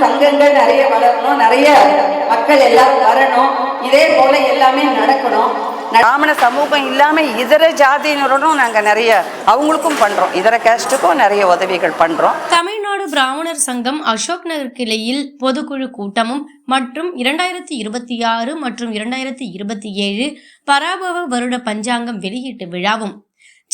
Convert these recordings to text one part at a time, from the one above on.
சங்கங்கள் நிறைய வளரணும், நிறைய மக்கள் எல்லாரும் வரணும். இதே போல எல்லாமே நடக்கணும். பிராமண சமூகம் இல்லாமல் இதர ஜாதியினருடன் நாங்கள் நிறைய அவங்களுக்கும் பண்ணுறோம், இதர கேஸ்ட்டுக்கும் நிறைய உதவிகள் பண்ணுறோம். தமிழ்நாடு பிராமணர் சங்கம் அசோக் நகர் கிளையில் பொதுக்குழு கூட்டமும் மற்றும் 2026 மற்றும் 2027 பராபவ வருட பஞ்சாங்கம் வெளியீட்டு விழாவும்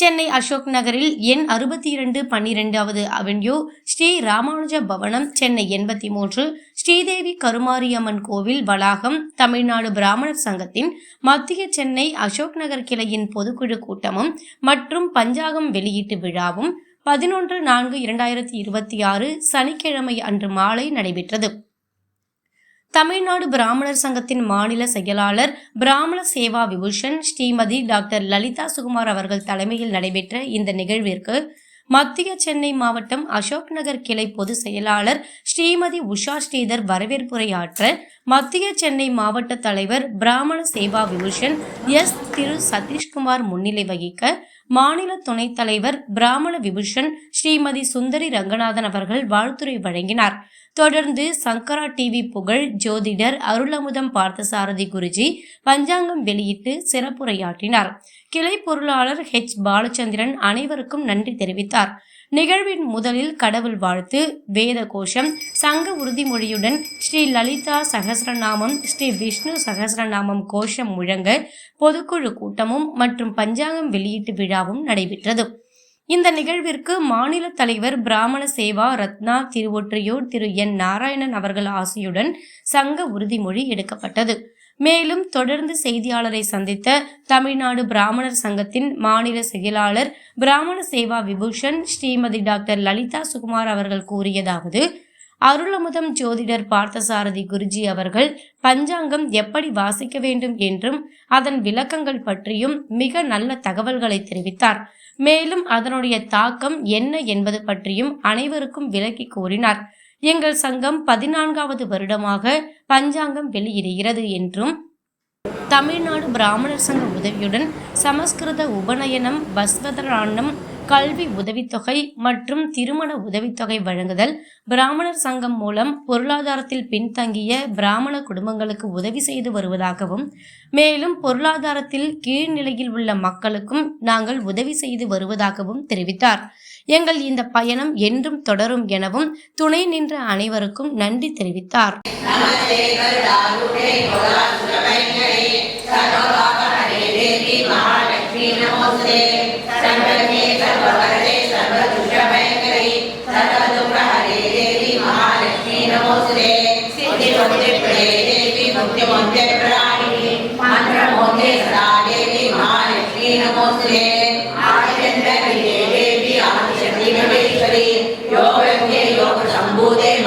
சென்னை அசோக் நகரில் எண் 62-12வது அவென்யூ ஸ்ரீ ராமானுஜ பவனம், சென்னை 83, ஸ்ரீதேவி கருமாரியம்மன் கோவில் வளாகம், தமிழ்நாடு பிராமணர் சங்கத்தின் மத்திய சென்னை அசோக் நகர் கிளையின் பொதுக்குழு கூட்டமும் மற்றும் பஞ்சாங்கம் வெளியீட்டு விழாவும் 11/4/2026 சனிக்கிழமை அன்று மாலை நடைபெற்றது. தமிழ்நாடு பிராமணர் சங்கத்தின் மாநில செயலாளர் பிராமண சேவா விபூஷன் ஸ்ரீமதி டாக்டர் லலிதா சுகுமார் அவர்கள் தலைமையில் நடைபெற்ற இந்த நிகழ்விற்கு மத்திய சென்னை மாவட்டம் அசோக் நகர் கிளை பொதுச் செயலாளர் ஸ்ரீமதி உஷா ஸ்ரீதர் வரவேற்புரையாற்ற, மத்திய சென்னை மாவட்ட தலைவர் பிராமண சேவா விபூஷன் எஸ். திரு சதீஷ்குமார் முன்னிலை வகிக்க, மாநில துணைத் தலைவர் பிராமண விபூஷன் ஸ்ரீமதி சுந்தரி ரங்கநாதன் அவர்கள் வாழ்த்துரை வழங்கினார். தொடர்ந்து சங்கரா டிவி புகழ் ஜோதிடர் அருளமுதம் பார்த்தசாரதி குருஜி பஞ்சாங்கம் வெளியிட்டு சிறப்புரையாற்றினார். கிளை பொருளாளர் H. பாலச்சந்திரன் அனைவருக்கும் நன்றி தெரிவித்தார். நிகழ்வின் முதலில் கடவுள் வாழ்த்து, வேத கோஷம், சங்க உறுதிமொழியுடன் ஸ்ரீ லலிதா சகஸ்ரநாமம், ஸ்ரீ விஷ்ணு சகஸ்ரநாமம் கோஷம் முழங்க பொதுக்குழு கூட்டமும் மற்றும் பஞ்சாங்கம் வெளியீட்டு விழாவும் நடைபெற்றது. இந்த நிகழ்விற்கு மாநில தலைவர் பிராமண சேவா ரத்னா திருவொற்றியூர் திரு N. நாராயணன் அவர்கள் ஆசியுடன் சங்க உறுதிமொழி எடுக்கப்பட்டது. மேலும் தொடர்ந்து செய்தியாளரை சந்தித்த தமிழ்நாடு பிராமணர் சங்கத்தின் மாநில செயலாளர் பிராமண சேவா விபூஷன் ஸ்ரீமதி டாக்டர் லலிதா சுகுமார் அவர்கள் கூறியதாவது: அருளமுதம் ஜோதிடர் பார்த்தசாரதி குருஜி அவர்கள் பஞ்சாங்கம் எப்படி வாசிக்க வேண்டும் என்றும் அதன் விளக்கங்கள் பற்றியும் மிக நல்ல தகவல்களை தெரிவித்தார். மேலும் அதனுடைய தாக்கம் என்ன என்பது பற்றியும் அனைவருக்கும் விளக்கி கூறினார். எங்கள் சங்கம் 14வது வருடமாக பஞ்சாங்கம் வெளியிடுகிறது என்றும், தமிழ்நாடு பிராமணர் சங்க உதவியுடன் சமஸ்கிருத உபநயனம், பஸ்வதராண்ணம், கல்வி உதவித்தொகை மற்றும் திருமண உதவித்தொகை வழங்குதல், பிராமணர் சங்கம் மூலம் பொருளாதாரத்தில் பின்தங்கிய பிராமண குடும்பங்களுக்கு உதவி செய்து வருவதாகவும், மேலும் பொருளாதாரத்தில் கீழ்நிலையில் உள்ள மக்களுக்கும் நாங்கள் உதவி செய்து வருவதாகவும் தெரிவித்தார். எங்கள் இந்த பயணம் என்றும் தொடரும் எனவும் துணை நின்ற அனைவருக்கும் நன்றி தெரிவித்தார்.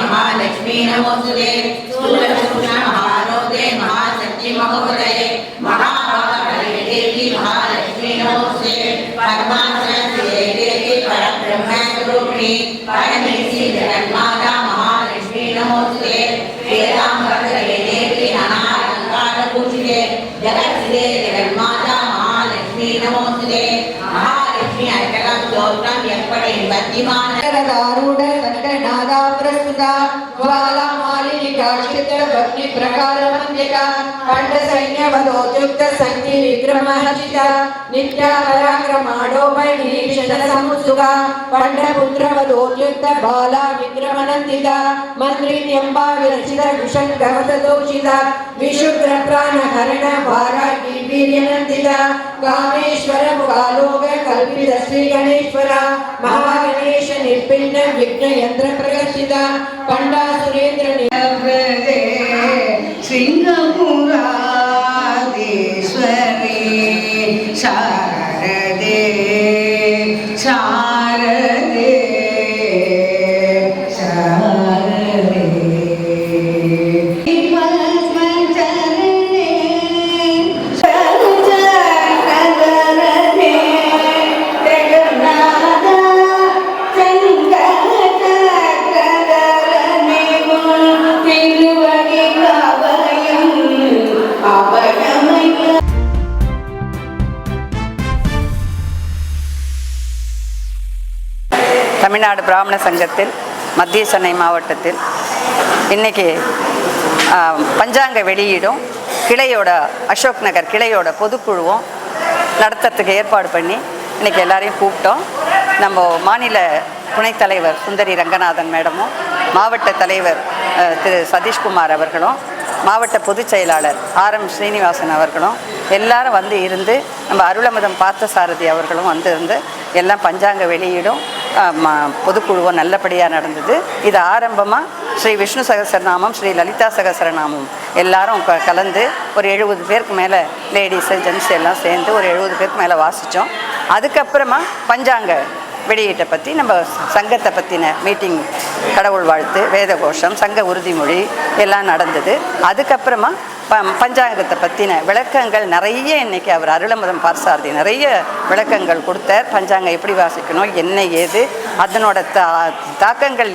महालक्ष्मी नमोस्तुते महारोदे महाशक्ति महोदये महाभागे देवी महालक्ष्मी नमोस्तुते परमात्मने देवी परब्रह्म स्वरूपिणी परमेश्वरी जगन्माता महालक्ष्मी नमोस्तुते वेदांगरे देवी अनालंकार पूजिते जगत्सिते जगन्माता महालक्ष्मी नमोस्तुते महालक्ष्मी अर्चना स्तोत्रम यत्पठे भक्तिमान दारूढ कंठनादा प्रस्तुता ज्वाला मालिका चित्र भक्ति प्रकार मंदिका कंठ सैन्य वदोद्युक्त संधि विक्रमहर्षिता नित्या पराक्रमाडो वैनीक्षण समुत्सुका पंड पुत्र वदोद्युक्त बाला विक्रमनंदिता मंत्री न्यंबा विरचित विशंकवत दोषिता विशुद्र प्राण हरण वारागी वीर्यनंदिता कामेश्वर मुखालोक कल्पित श्री गणेश्वरा महागणेश निर्पिंड विघ्न यंत्र प्रकर्षिता पंडा सुरेंद्र सिंहपुराधीश्वरी शारदे शारदे शारदे தமிழ்நாடு பிராமண சங்கத்தில் மத்திய சென்னை மாவட்டத்தில் இன்றைக்கி பஞ்சாங்க வெளியீடும் கிளையோட அசோக் நகர் கிளையோட பொதுக்குழுவும் நடத்துறதுக்கு ஏற்பாடு பண்ணி இன்றைக்கி எல்லாரையும் கூப்பிட்டோம். நம்ம மாநில துணைத் தலைவர் சுந்தரி ரங்கநாதன் மேடமும், மாவட்ட தலைவர் திரு சதீஷ்குமார் அவர்களும், மாவட்ட பொதுச் செயலாளர் RM ஸ்ரீனிவாசன் அவர்களும் எல்லாரும் வந்து இருந்து, நம்ம அருளமுதம் பார்த்தசாரதி அவர்களும் வந்து இருந்து எல்லாம் பஞ்சாங்க வெளியீடும் பொதுக்குழுவும் நல்லபடியாக நடந்தது. இது ஆரம்பமாக ஸ்ரீ விஷ்ணு சகஸ்ரநாமம், ஸ்ரீ லலிதா சகஸ்ரநாமம் எல்லாரும் கலந்து ஒரு 70 பேருக்கு மேலே லேடிஸு ஜென்ட்ஸ் எல்லாம் சேர்ந்து ஒரு 70 பேருக்கு மேலே வாசித்தோம். அதுக்கப்புறமா பஞ்சாங்க வெளியீட்டை பற்றி நம்ம சங்கத்தை பற்றின மீட்டிங், கடவுள் வாழ்த்து, வேத கோஷம், சங்க உறுதிமொழி எல்லாம் நடந்தது. அதுக்கப்புறமா பஞ்சாங்கத்தை பற்றின விளக்கங்கள் நிறைய இன்றைக்கி அவர் அருளமுதம் பார்த்தசாரதி நிறைய விளக்கங்கள் கொடுத்தார். பஞ்சாங்கம் எப்படி வாசிக்கணும், என்ன ஏது, அதனோட தாக்கங்கள்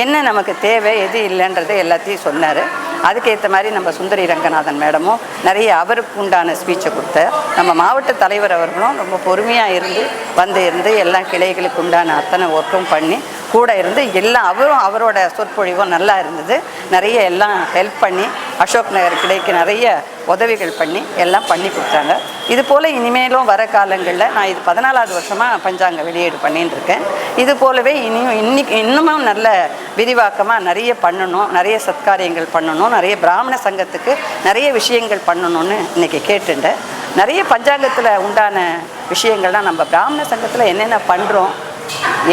என்ன நமக்கு தேவை, எது இல்லைன்றது எல்லாத்தையும் சொன்னார். அதுக்கேற்ற மாதிரி நம்ம சுந்தரி ரங்கநாதன் மேடமும் நிறைய அவருக்கு உண்டான ஸ்பீச்சை கொடுத்தார். நம்ம மாவட்ட தலைவர் அவர்களும் ரொம்ப பொறுமையாக இருந்து எல்லாம் கிளைகளுக்கு உண்டான அத்தனை ஒர்க்கும் பண்ணி கூட இருந்து எல்லாம் அவரோட சொற்பொழிவும் நல்லா இருந்தது. நிறைய எல்லாம் ஹெல்ப் பண்ணி அசோக் நகர் கிளைக்கு நிறைய உதவிகள் பண்ணி எல்லாம் பண்ணி கொடுத்தாங்க. இது போல் இனிமேலும் வர காலங்களில் நான் இது 14வது வருஷமாக பஞ்சாங்க வெளியீடு பண்ணின்னு இருக்கேன். இது போலவே இன்னமும் நல்ல விரிவாக்கமாக நிறைய பண்ணணும், நிறைய சத்காரியங்கள் பண்ணணும், நிறைய பிராமண சங்கத்துக்கு நிறைய விஷயங்கள் பண்ணணும்னு இன்றைக்கி கேட்டுட்டேன். நிறைய பஞ்சாங்கத்தில் உண்டான விஷயங்கள்லாம் நம்ம பிராமண சங்கத்தில் என்னென்ன பண்ணுறோம்,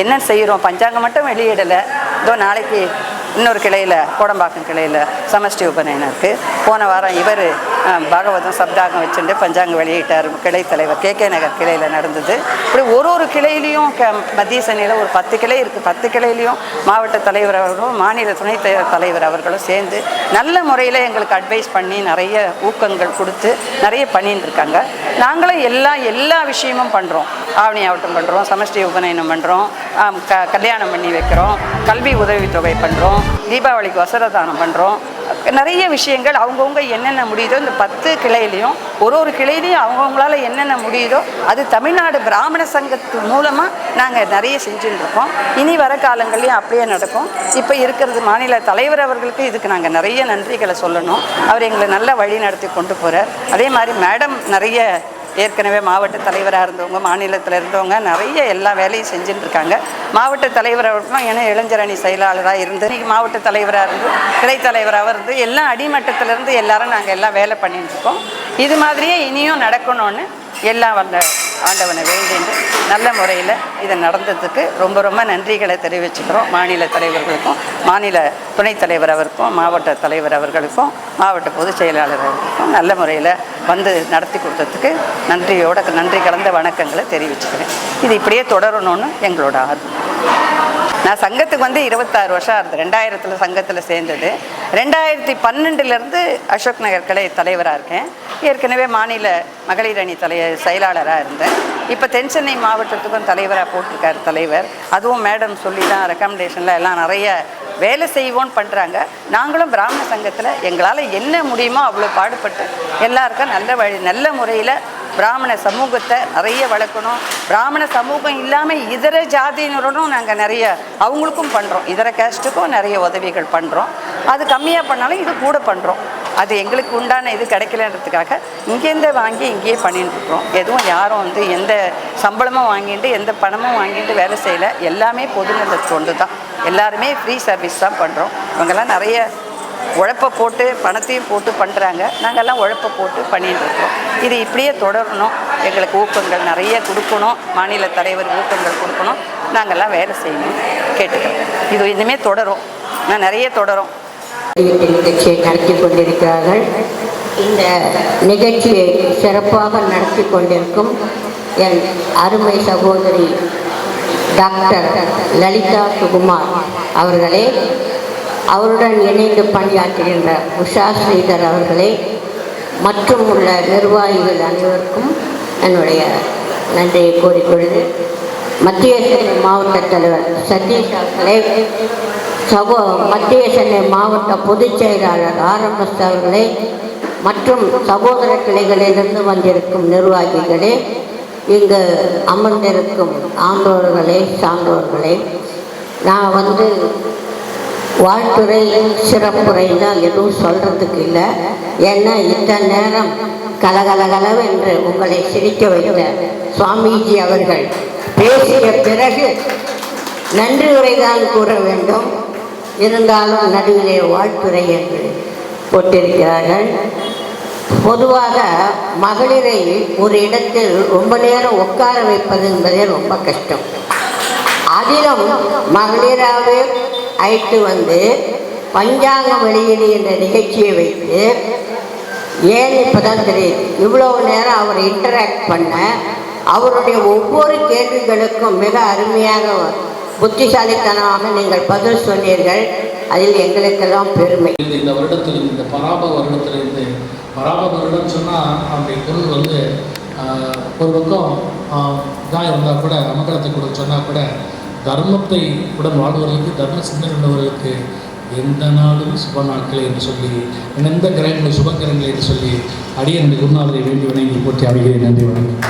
என்ன செய்கிறோம், பஞ்சாங்கம் மட்டும் வெளியிடலை. இதோ நாளைக்கு இன்னொரு கிளையில், கோடம்பாக்கம் கிளையில் சமஷ்டி உபநயனம் இருக்குது. போன வாரம் இவர் பாகவதம் சப்தாகம் வச்சுட்டு பஞ்சாங்கம் வெளியிட்டார். கிளை தலைவர் KK நகர் கிளையில் நடந்தது. இப்படி ஒரு கிளையிலையும் மத்திய சனியில் ஒரு 10 கிளை இருக்குது. 10 கிளையிலையும் மாவட்ட தலைவர் அவர்களும் மாநில துணைத் தலைவர் அவர்களும் சேர்ந்து நல்ல முறையில் எங்களுக்கு அட்வைஸ் பண்ணி நிறைய ஊக்கங்கள் கொடுத்து நிறைய பண்ணின்னு இருக்காங்க. நாங்களும் எல்லா விஷயமும் பண்ணுறோம். ஆவணி ஆவட்டம் பண்ணுறோம், சமஷ்டி உபநயனம் பண்ணுறோம், கல்யாணம் பண்ணி வைக்கிறோம், கல்வி உதவித்தொகை பண்ணுறோம், தீபாவளிக்கு வசரதானம் பண்ணுறோம். நிறைய விஷயங்கள் அவங்கவுங்க என்னென்ன முடியுதோ இந்த 10 கிளையிலையும் ஒரு கிளையிலையும் அவங்கவுங்களால என்னென்ன முடியுதோ அது தமிழ்நாடு பிராமண சங்கத்து மூலமாக நாங்கள் நிறைய செஞ்சுட்டு இருக்கோம். இனி வர காலங்கள்லையும் அப்படியே நடக்கும். இப்போ இருக்கிறது மாநில தலைவர் அவர்களுக்கு இதுக்கு நாங்கள் நிறைய நன்றிகளை சொல்லணும். அவர் எங்களை நல்ல வழி நடத்தி கொண்டு போகிறார். அதே மாதிரி மேடம் நிறைய ஏற்கனவே மாவட்ட தலைவராக இருந்தவங்க, மாநிலத்தில் இருந்தவங்க நிறைய எல்லா வேலையும் செஞ்சுட்டு இருக்காங்க. மாவட்ட தலைவராக ஏன்னா இளைஞரணி செயலாளராக இருந்து இன்றைக்கி மாவட்ட தலைவராக இருந்து கிளை தலைவராக இருந்து எல்லாம் அடிமட்டத்திலேருந்து எல்லாரும் நாங்கள் எல்லாம் வேலை பண்ணிட்டு இருக்கோம். இது மாதிரியே இனியும் நடக்கணும்னு எல்லாம் வந்த ஆண்டவனை வேண்டிட்டு நல்ல முறையில் இதை நடந்ததுக்கு ரொம்ப நன்றிகளை தெரிவிச்சுக்கிறோம். மாநில தலைவர்களுக்கும், மாநில துணைத் தலைவர் அவருக்கும், மாவட்ட தலைவர் அவர்களுக்கும், மாவட்ட பொதுச் செயலாளர் அவர்களுக்கும் நல்ல முறையில் வந்து நடத்தி கொடுத்ததுக்கு நன்றி கலந்த வணக்கங்களை தெரிவிச்சுக்கிறேன். இது இப்படியே தொடரணும்னு எங்களோட ஆர்வம். நான் சங்கத்துக்கு வந்து 26 வருஷம் ஆகுது. 2000 சங்கத்தில் சேர்ந்தது. 2012 அசோக் நகர் கிளை தலைவராக இருக்கேன். ஏற்கனவே மாநில மகளிர் அணி செயலாளராக இருந்தேன். இப்போ தென்சென்னை மாவட்டத்துக்கும் தலைவராக போட்டிருக்கார் தலைவர். அதுவும் மேடம் சொல்லி தான் ரெக்கமெண்டேஷனில் எல்லாம் நிறைய வேலை செய்வோன்னு பண்ணுறாங்க. நாங்களும் பிராமண சங்கத்தில் எங்களால் என்ன முடியுமோ அவ்வளோ பாடுபட்டு எல்லாருக்கும் நல்ல முறையில் பிராமண சமூகத்தை நிறைய வளர்க்கணும். பிராமண சமூகம் இல்லாமல் இதர ஜாதியினருடன் நாங்கள் நிறைய அவங்களுக்கும் பண்ணுறோம். இதர கேஸ்ட்டுக்கும் நிறைய உதவிகள் பண்ணுறோம். அது கம்மியாக பண்ணாலும் இது கூட பண்ணுறோம். அது எங்களுக்கு உண்டான இது கிடைக்கலன்றதுக்காக இங்கேருந்து வாங்கி இங்கேயே பண்ணிட்டு இருக்கிறோம். எதுவும் யாரும் வந்து எந்த சம்பளமும் வாங்கிட்டு எந்த பணமும் வாங்கிட்டு வேலை செய்யலை. எல்லாமே பொதுநல தொண்டு தான். எல்லாருமே ஃப்ரீ சர்வீஸ் தான் பண்ணுறோம். இவங்கெல்லாம் நிறைய உழைப்பை போட்டு பணத்தையும் போட்டு பண்ணுறாங்க. நாங்கள்லாம் உழைப்பை போட்டு பண்ணிட்டு இருக்கோம். இது இப்படியே தொடரணும். எங்களுக்கு ஊக்கங்கள் நிறைய கொடுக்கணும். மாநில தலைவர் ஊக்கங்கள் கொடுக்கணும். நாங்கள்லாம் வேலை செய்யணும் கேட்டுக்கிறோம். இது இனிமேல் தொடரும். நான் நிறைய தொடரும். நிகழ்ச்சியை நடத்தி கொண்டிருக்கிறார்கள். இந்த நிகழ்ச்சியை சிறப்பாக நடத்தி கொண்டிருக்கும் என் அருமை சகோதரி டாக்டர் லலிதா சுகுமார் அவர்களே, அவருடன் இணைந்து பணியாற்றுகின்ற உஷா ஸ்ரீதர் அவர்களே மற்றும் உள்ள நிர்வாகிகள் அனைவருக்கும் என்னுடைய நன்றியை கூறிக்கொள்வது. மத்திய சென்னை மாவட்ட தலைவர் சதீஷ் அவர்களே, மத்திய சென்னை மாவட்ட பொதுச் செயலாளர் RMS அவர்களே மற்றும் சகோதர கிளைகளிலிருந்து வந்திருக்கும் நிர்வாகிகளே, இங்கு அமர்ந்திருக்கும் ஆண்டோர்களே, சான்றோர்களே, நான் வாழ்த்துறை சிறப்புரைன்னா எதுவும் சொல்கிறதுக்கு இல்லை. ஏன்னா இத்தனை நேரம் கலகலகலவென்று உங்களை சிரிக்க வைத்த சுவாமிஜி அவர்கள் பேசிய பிறகு நன்றி உரைதான் கூற வேண்டும். இருந்தாலும் நடுவிலே வாழ்த்துறை என்று போட்டிருக்கிறார்கள். பொதுவாக மகளிரை ஒரு இடத்தில் ரொம்ப நேரம் உட்கார வைப்பது என்பதே ரொம்ப கஷ்டம். அதிலும் மகளிராகவே அழைத்து வந்து பஞ்சாங்கம் வெளியீடு என்ற நிகழ்ச்சியை வைத்து, ஏன் இப்போதான் தெரியுது இவ்வளவு நேரம் அவர் இன்டராக்ட் பண்ண, அவருடைய ஒவ்வொரு கேள்விகளுக்கும் மிக அருமையாக புத்திசாலித்தனமாக நீங்கள் பதில் சொன்னீர்கள். அதில் எங்களுக்கெல்லாம் பெருமை. இந்த வருடத்தில் இந்த பராப வருடத்திலிருந்து, பராப வருடம் சொன்னால் அப்படி பொருள் வந்து ஒரு பக்கம் இதாக இருந்தால் கூட, அமங்கலத்தை கூட சொன்னால் கூட, தர்மத்தை உடன் வாழ்வர்களுக்கு, தர்ம சிந்தனை உள்ளவர்களுக்கு எந்த நாளும் சுப நாட்கள் என்று சொல்லி, எந்த கிரகங்கள் சுபகிரகங்கள் என்று சொல்லி அடியன் குருநாதரை வேண்டி வணங்கி போட்டி அறிகிறேன். நன்றி, வணக்கம்.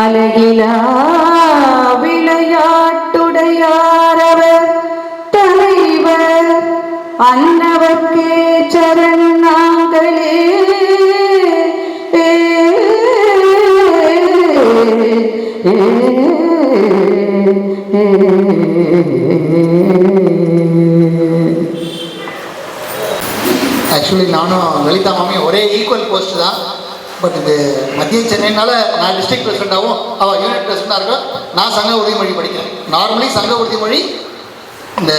அழகிலா விளையாட்டுடையாரவர் தலைவர் அன்னவர்க்கே சரண் நாங்களே. ஆக்சுவலி நானும் லலிதா மாமியும் ஒரே ஈக்குவல் போஸ்ட் தான். பட் இது மத்திய சென்னைனால நான் டிஸ்ட்ரிக்ட் பிரசிடண்டாகவும் அவள் யூனிட் பிரசிடண்டாக இருக்கா. நான் சங்க உறுதிமொழி படிக்கிறேன். நார்மலி சங்க உறுதிமொழி இந்த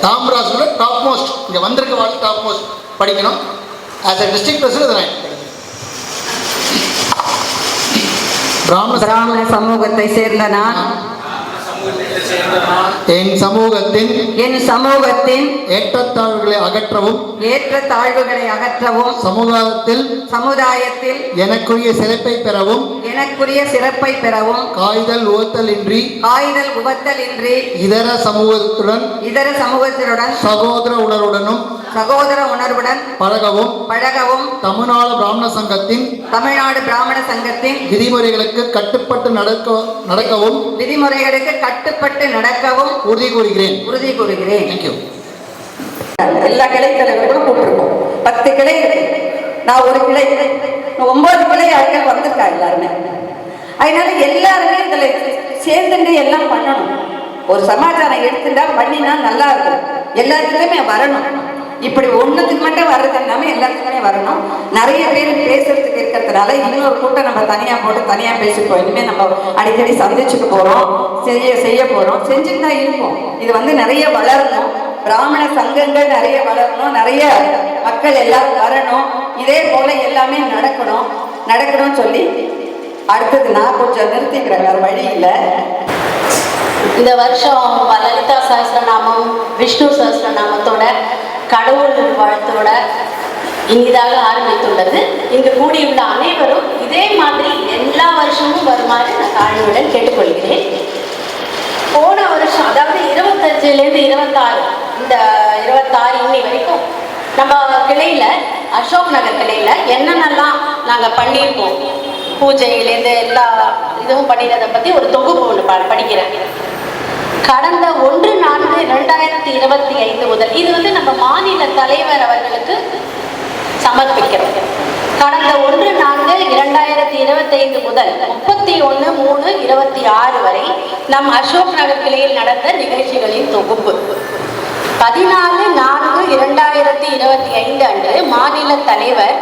தாம்பராசோட டாப் மோஸ்ட், இங்கே வந்திருக்க வாழ்க்கை டாப் மோஸ்ட் படிக்கணும். ஆஸ் அ டிஸ்ட்ரிக்ட் பிரசிடண்ட் நான் பிராமண சமூகத்தை சேர்ந்த நான் என் சமூகத்தின் ஏற்றத்தாழ்வுகளை அகற்றவும் சமுதாயத்தில் எனக்குரிய சிறப்பை பெறவும் காய்தல் உவத்தலின்றி இதர சமூகத்துடன் சகோதர உணர்வுடன் பழகவும் தமிழ்நாடு பிராமண சங்கத்தின் விதிமுறைகளுக்கு கட்டுப்பட்டு நடக்கவும் உறுதி கூறுகிறேன். Thank you. எல்லா கிளை தலைவர்களும் கூப்பிட்டுருக்கோம். 10 கிளை இருக்கு, நான் ஒரு கிளை, 9 கிளை ஆட்கள் வந்திருக்கா எல்லாருமே. அதனால எல்லாருமே இதுல சேர்ந்துட்டு எல்லாம் பண்ணணும். ஒரு சமாச்சாரம் எடுத்துட்டா பண்ணினா நல்லா இருக்கும். எல்லாத்துக்குமே வரணும். இப்படி ஒன்றுத்துக்கு மட்டும் வர்றது இல்லாமல் எல்லாத்துக்குமே வரணும். நிறைய பேர் பேசுறதுக்கு இருக்கிறதுனால இன்னொரு கூட்டம் நம்ம தனியாக போட்டு தனியாக பேசிப்போம். இனிமேல் நம்ம அடிக்கடி சந்திச்சுட்டு போகிறோம், செய்ய போகிறோம், செஞ்சுட்டு தான் இருப்போம். இது வந்து நிறைய வளரணும். பிராமண சங்கங்கள் நிறைய வளரணும், நிறைய மக்கள் எல்லாரும் வரணும். இதே போல எல்லாமே நடக்கணும்னு சொல்லி அடுத்தது நான் கொஞ்சம் நிறுத்திக்கிறேன், வேறு வழி இல்லை. இந்த வருஷம் லலிதா சஹஸ்ரநாமம், விஷ்ணு சஹஸ்ரநாமத்தோட, கடவுள் வாழ்த்தோட இனிதாக ஆரம்பித்துள்ளது. இங்கு கூடியுள்ள அனைவரும் இதே மாதிரி எல்லா வருஷமும் வருமாறு நான் தாழ்மையுடன் கேட்டுக்கொள்கிறேன். போன வருஷம், அதாவது 25லேருந்து 26, இந்த 26 இன்னி வரைக்கும் நம்ம கிளையில, அசோக் நகர் கிளையில என்னென்னலாம் நாங்கள் பண்ணியிருக்கோம், பூஜையிலேருந்து எல்லா இதுவும் பண்ணினதை பற்றி ஒரு தொகுப்பு ஒன்று படிக்கிறேன். கடந்த 1/4/2025 முதல், இது வந்து நம்ம மாநில தலைவர் அவர்களுக்கு சமர்ப்பிக்கிறது. கடந்த 1/4/2025 முதல் 31/3/26 வரை நம் அசோக் நகர் கிளையில் நடந்த நிகழ்ச்சிகளின் தொகுப்பு. 14/4/2025 அன்று மாநில தலைவர்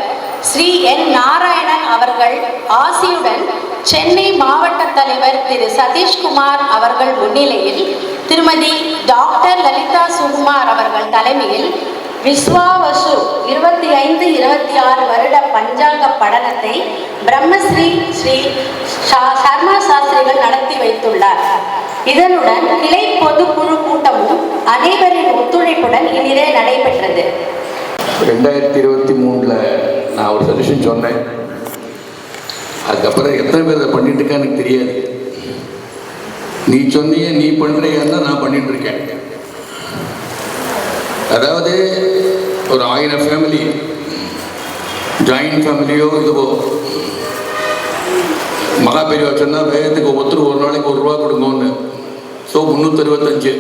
ஸ்ரீ என் நாராயணன் அவர்கள் ஆசியுடன் சென்னை மாவட்ட தலைவர் திரு சதீஷ்குமார் அவர்கள் முன்னிலையில் திருமதி டாக்டர் லலிதா சுகுமார் அவர்கள் தலைமையில் விஸ்வாவசு 25-26 வருட பஞ்சாங்க படனத்தை பிரம்மஸ்ரீ ஸ்ரீ சர்மா சாஸ்திரிகள் நடத்தி வைத்துள்ளார். இதனுடன் கிளை பொதுக்குழு கூட்டமும் அனைவரின் ஒத்துழைப்புடன் இனிதே நடைபெற்றது. 2023 நான் ஒரு சஜஷன் சொன்னேன். அதுக்கப்புறம் எத்தனை பேர் அதை பண்ணிட்டு இருக்கா எனக்கு தெரியாது. நீ சொன்னிய நீ பண்ணுறியான்னு நான் பண்ணிட்டு இருக்கேன். அதாவது ஒரு 1000 ஃபேமிலி, ஜாயின்ட் ஃபேமிலியோ இதுவோ, மகா பெரியவா சொன்னால் வேகத்துக்கு ஒருத்தர் ஒரு நாளைக்கு ₹1 கொடுங்கன்னு. ஸோ 365.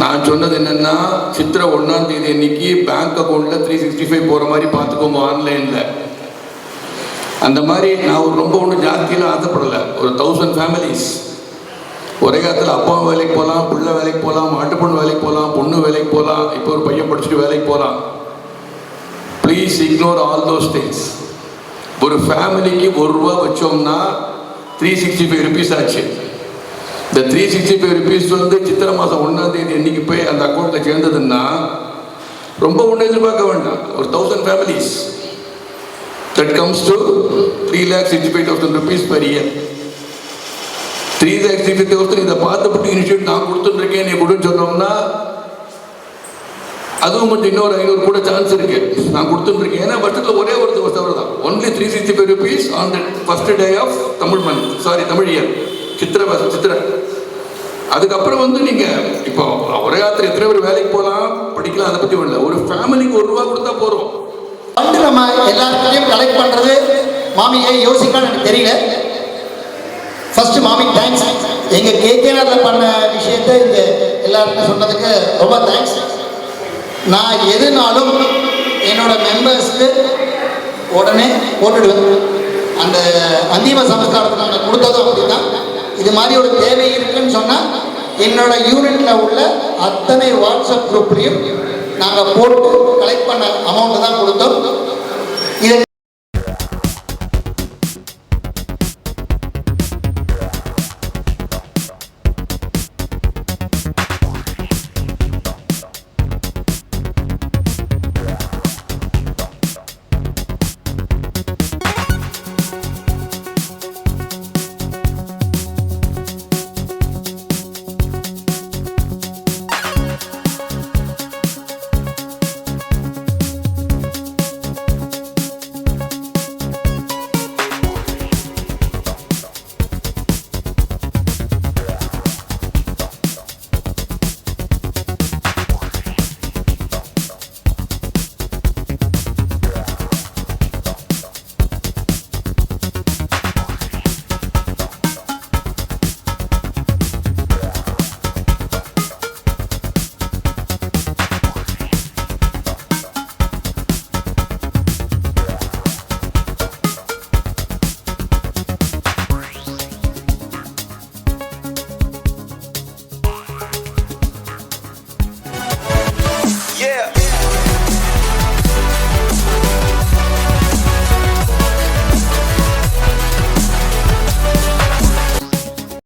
நான் சொன்னது என்னென்னா, சித்திரை 1ஆம் தேதி அன்னைக்கு பேங்க் அக்கௌண்ட்டில் 365 போகிற மாதிரி பார்த்துக்கோங்க ஆன்லைனில். அந்த மாதிரி நான் ரொம்ப ஒன்றும் ஜாஸ்தியெல்லாம் ஆசைப்படலை. ஒரு 1000 ஃபேமிலிஸ் ஒரே காலத்தில் அப்பாவும் வேலைக்கு போகலாம், பிள்ளை வேலைக்கு போகலாம், மாட்டு பொண்ணு வேலைக்கு போகலாம், பொண்ணு வேலைக்கு போகலாம், இப்போ ஒரு பையன் படிச்சுட்டு வேலைக்கு போகலாம். Please ignore all those things. ஒரு ஃபேமிலிக்கு ₹1 வச்சோம்னா 365 ருபீஸ் ஆச்சு. இந்த 365 ருபீஸ் வந்து சித்திரை மாதம் 1ஆம் தேதி அன்னைக்கு போய் அந்த அக்கௌண்ட்டில் சேர்ந்ததுன்னா ரொம்ப ஒன்றும் எதிர்பார்க்க வேண்டாம். ஒரு 1000 families, that comes to 3,65,000 rupees per year. 3,65,000 இதை பார்த்துப்பட்டு இனிஷியேட் நான் கொடுத்துட்டுருக்கேன், நீ கொடுன்னு சொன்னோம்னா அதுவும் கொஞ்சம் இன்னொரு 500 கூட சான்ஸ் இருக்கு. நான் கொடுத்துட்டுருக்கேன். ஏன்னா வருஷத்தில் ஒரே ஒரு தவிர தான். Only 365 rupees on the first day of Tamil month, Tamil year, Chithirai. அதுக்கப்புறம் வந்து நீங்கள் இப்போ ஒரே காலத்தில் எத்தனை பேர் வேலைக்கு போகலாம், படிக்கலாம், அதை பற்றி ஒன்றும். ஒரு ஃபேமிலிக்கு ₹1 கொடுத்தா போகிறோம். ஃபண்டு நம்ம எல்லாருக்கிட்டையும் கலெக்ட் பண்ணுறது மாமியை யோசிக்கலாம்னு எனக்கு தெரியல. ஃபர்ஸ்ட் மாமி தேங்க்ஸ். எங்கள் கேகேஆரில் பண்ண விஷயத்தை இந்த எல்லாருக்கும் சொன்னதுக்கு ரொம்ப தேங்க்ஸ். நான் எதுனாலும் என்னோட மெம்பர்ஸ்க்கு உடனே போட்டுடுவேன். அந்த அந்திம சமஸ்காரத்தை நாங்கள் கொடுத்ததும் அப்படி தான். இது மாதிரி ஒரு தேவை இருக்குன்னு சொன்னால் என்னோட யூனிட்டில் உள்ள அத்தனை வாட்ஸ்அப் குரூப்லேயும் நாங்கள் போட்டு கலெக்ட் பண்ண அமௌண்ட்டு தான் கொடுத்தோம். இதை